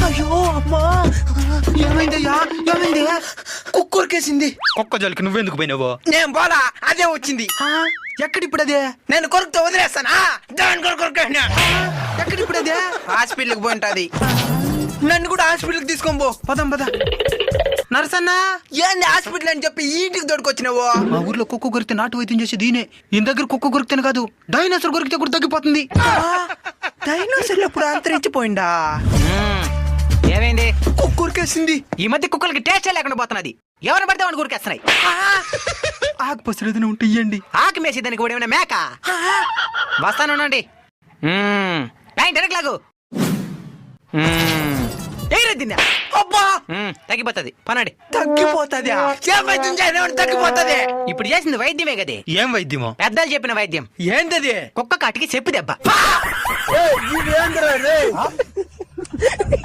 అయ్యో అమ్మా, ఏమైందయ్యా? ఏమైంది? కుక్కరికేసింది. కుక్క జోలికి నువ్వెందుకు పోయినావో? నేను పోలా, అదే వచ్చింది. ఎక్కడిప్పుడు అదే? నేను కొరుకుతో వదిలేస్తానా? దాని కొరకు ఎక్కడిప్పుడు అదే? హాస్పిటల్కి పోయింటది. నన్ను కూడా హాస్పిటల్కి తీసుకొని పో. పదం పద. నరసన్న, ఏంది హాస్పిటల్ అని చెప్పి ఇంటికి దొరికొచ్చినావు? మా ఊర్లో కుక్క కొరికితే నాటు వైద్యం చేసి దీనే. ఈ దగ్గర కుక్క కొరికితేనే కాదు, డైనోసార్ కొరికితే కూడా తగ్గిపోతుంది. డైనోసార్ ఎప్పుడు అంతరించిపోయిందా? ఏమైంది? కుక్కరికేసింది. ఈ మధ్య కుక్కలకి టేస్ట్ లేకుండా పోతున్నది. ఎవరిని పడితే వాడిని ఊరికేస్తున్నాయి. ఆకు పసరు ఏదైనా ఉంటే ఇయ్యండి. ఆకు మేసి దానికి కూడా ఏమైనా మేక. వస్తానుండండి. లాగు అబ్బా, తగ్గిపోతుంది. పనండి. తగ్గిపోతుంది. తగ్గిపోతుంది. ఇప్పుడు చేసింది వైద్యమే కదే. ఏం వైద్యమో? పెద్దలు చెప్పిన వైద్యం. ఏంటది? కుక్క కాటికి చెప్పు దెబ్బ.